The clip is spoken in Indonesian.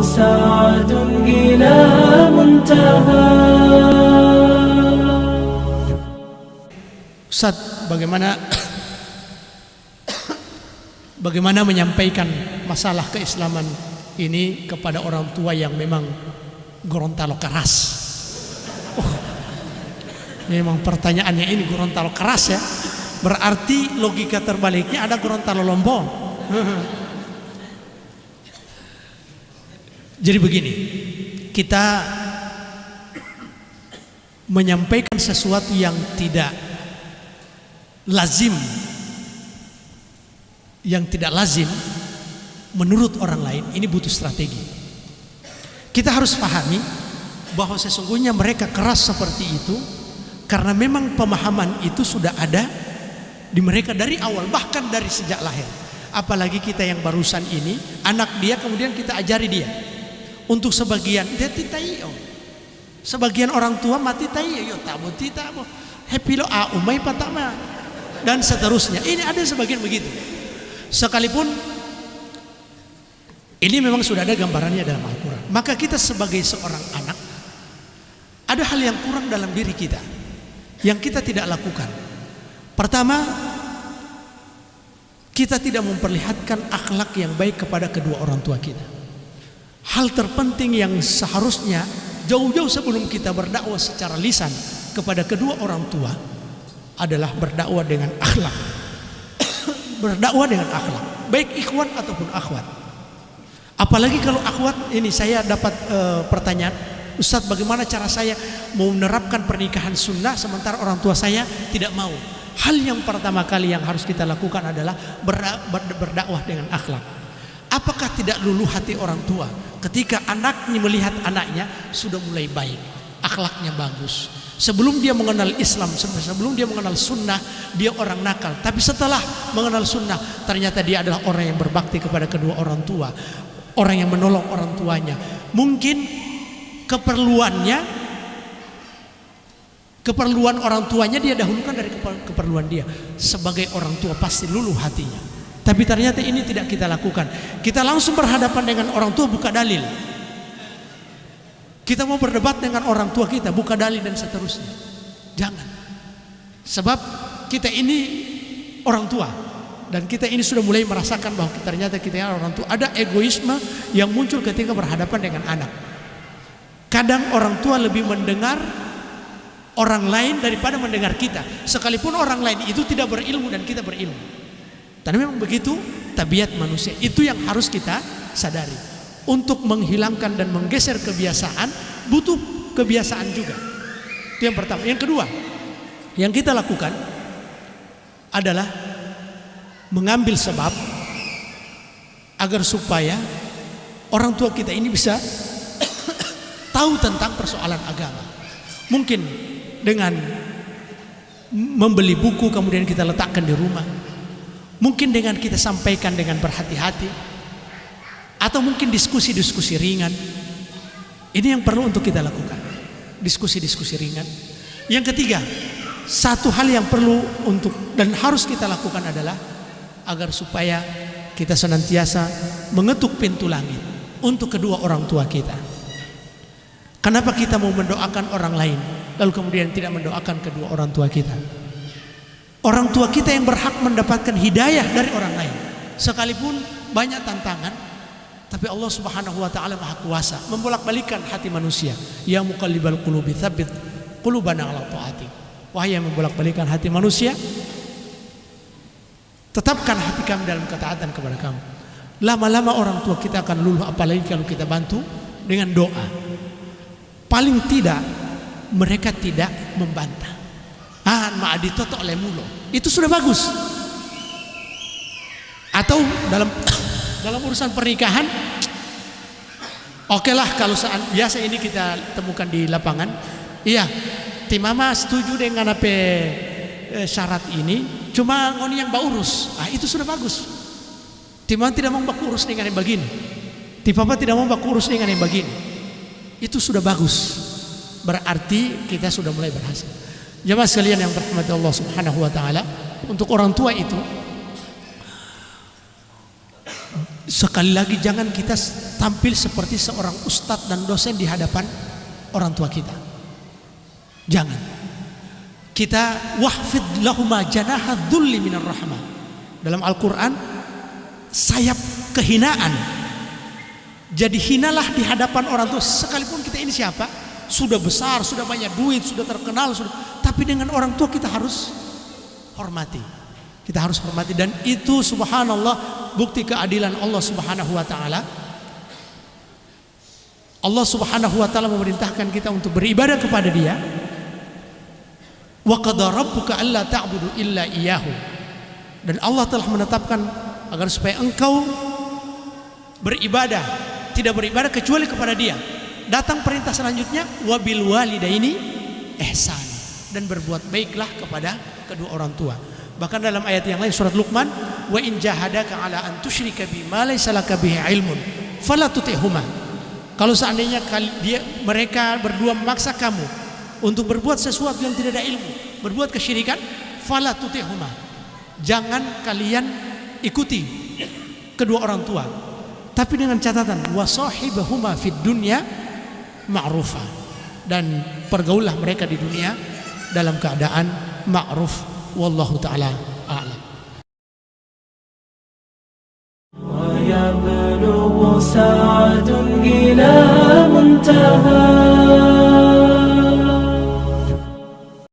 سعد إلى منتهى. Ustaz, bagaimana menyampaikan masalah keislaman ini kepada orang tua yang memang Gorontalo keras? Memang pertanyaannya ini Gorontalo keras ya. Berarti logika terbaliknya ada Gorontalo Lombok. Jadi begini, kita menyampaikan sesuatu yang tidak lazim, menurut orang lain, ini butuh strategi. Kita harus pahami bahwa sesungguhnya mereka keras seperti itu karena memang pemahaman itu sudah ada di mereka dari awal, bahkan dari sejak lahir. Apalagi kita yang barusan ini, anak dia kemudian kita ajari dia. Untuk sebagian dia titai, sebagian orang tua mati tai, yo tamu titamu, happy lo umai patama, dan seterusnya. Ini ada sebagian begitu. Sekalipun ini memang sudah ada gambarannya dalam Al-Quran. Maka kita sebagai seorang anak, ada hal yang kurang dalam diri kita yang kita tidak lakukan. Pertama, kita tidak memperlihatkan akhlak yang baik kepada kedua orang tua kita. Hal terpenting yang seharusnya jauh-jauh sebelum kita berdakwah secara lisan kepada kedua orang tua adalah berdakwah dengan akhlak. Berdakwah dengan akhlak, baik ikhwan ataupun akhwat. Apalagi kalau akhwat, ini saya dapat pertanyaan, Ustadz, bagaimana cara saya mau menerapkan pernikahan sunnah sementara orang tua saya tidak mau? Hal yang pertama kali yang harus kita lakukan adalah berdakwah dengan akhlak. Apakah tidak luluh hati orang tua ketika anaknya melihat anaknya sudah mulai baik, akhlaknya bagus? Sebelum dia mengenal Islam, sebelum dia mengenal sunnah, dia orang nakal. Tapi setelah mengenal sunnah, ternyata dia adalah orang yang berbakti kepada kedua orang tua, orang yang menolong orang tuanya. Mungkin keperluan orang tuanya dia dahulukan dari keperluan dia. Sebagai orang tua pasti luluh hatinya. Tapi ternyata ini tidak kita lakukan. Kita langsung berhadapan dengan orang tua, buka dalil. Kita mau berdebat dengan orang tua kita, buka dalil dan seterusnya. Jangan. Sebab kita ini orang tua, dan kita ini sudah mulai merasakan bahwa ternyata kita orang tua. Ada egoisme yang muncul ketika berhadapan dengan anak. Kadang orang tua lebih mendengar orang lain daripada mendengar kita, sekalipun orang lain itu tidak berilmu dan kita berilmu. Dan memang begitu tabiat manusia. Itu yang harus kita sadari. Untuk menghilangkan dan menggeser kebiasaan butuh kebiasaan juga. Itu yang pertama. Yang kedua, yang kita lakukan adalah mengambil sebab agar supaya orang tua kita ini bisa tahu tentang persoalan agama. Mungkin dengan membeli buku kemudian kita letakkan di rumah. Mungkin dengan kita sampaikan dengan berhati-hati, atau mungkin diskusi-diskusi ringan. Ini yang perlu untuk kita lakukan, diskusi-diskusi ringan. Yang ketiga, satu hal yang perlu untuk dan harus kita lakukan adalah agar supaya kita senantiasa mengetuk pintu langit untuk kedua orang tua kita. Kenapa kita mau mendoakan orang lain lalu kemudian tidak mendoakan kedua orang tua kita? Orang tua kita yang berhak mendapatkan hidayah dari orang lain. Sekalipun banyak tantangan, tapi Allah Subhanahu wa taala Maha Kuasa membolak-balikan hati manusia. Ya muqallibal qulubi tsabbit qulubana 'ala ta'atik. Wahai yang membolak-balikan hati manusia, tetapkan hati kami dalam ketaatan kepada kamu. Lama-lama orang tua kita akan luluh, apalagi kalau kita bantu dengan doa. Paling tidak mereka tidak membantah. Ma'adito tok lemulo. Itu sudah bagus. Atau dalam urusan pernikahan, oke lah kalau biasa ini kita temukan di lapangan. Iya, ti mama setuju dengan apa syarat ini, cuma ngoni yang mbak urus. Itu sudah bagus. Ti mama tidak mau mbak urus dengan yang begini. Ti papa tidak mau mbak urus dengan yang begini. Itu sudah bagus. Berarti kita sudah mulai berhasil. Jemaah sekalian yang dirahmati Allah Subhanahu wa taala, untuk orang tua itu Sekali lagi, jangan kita tampil seperti seorang ustadz dan dosen di hadapan orang tua kita. Jangan. Kita wahfid lahuma janaha dhulli minar rahmah. Dalam Al-Quran, sayap kehinaan. Jadi hinalah di hadapan orang tua. Sekalipun kita ini siapa, sudah besar, sudah banyak duit, sudah terkenal, tapi dengan orang tua kita harus hormati. Kita harus hormati, dan itu subhanallah bukti keadilan Allah Subhanahu wa taala. Allah Subhanahu wa taala memerintahkan kita untuk beribadah kepada Dia. Wa qada rabbuka alla ta'budu illa iyyahu. Dan Allah telah menetapkan agar supaya engkau beribadah, tidak beribadah kecuali kepada Dia. Datang perintah selanjutnya, wabil walidaini ihsan, dan berbuat baiklah kepada kedua orang tua. Bahkan dalam ayat yang lain surat Luqman, wa in jahadaka ala an tusyrika bima laysa laka bihi ilmun fala tuti'huma. Kalau seandainya mereka berdua memaksa kamu untuk berbuat sesuatu yang tidak ada ilmu, berbuat kesyirikan, fala tuti'huma. Jangan kalian ikuti kedua orang tua. Tapi dengan catatan wasahibahuma fid dunya ma'rufa, dan pergaulah mereka di dunia dalam keadaan ma'ruf. Wallahu ta'ala a'lam. ويبلغ سعد إلى منتهى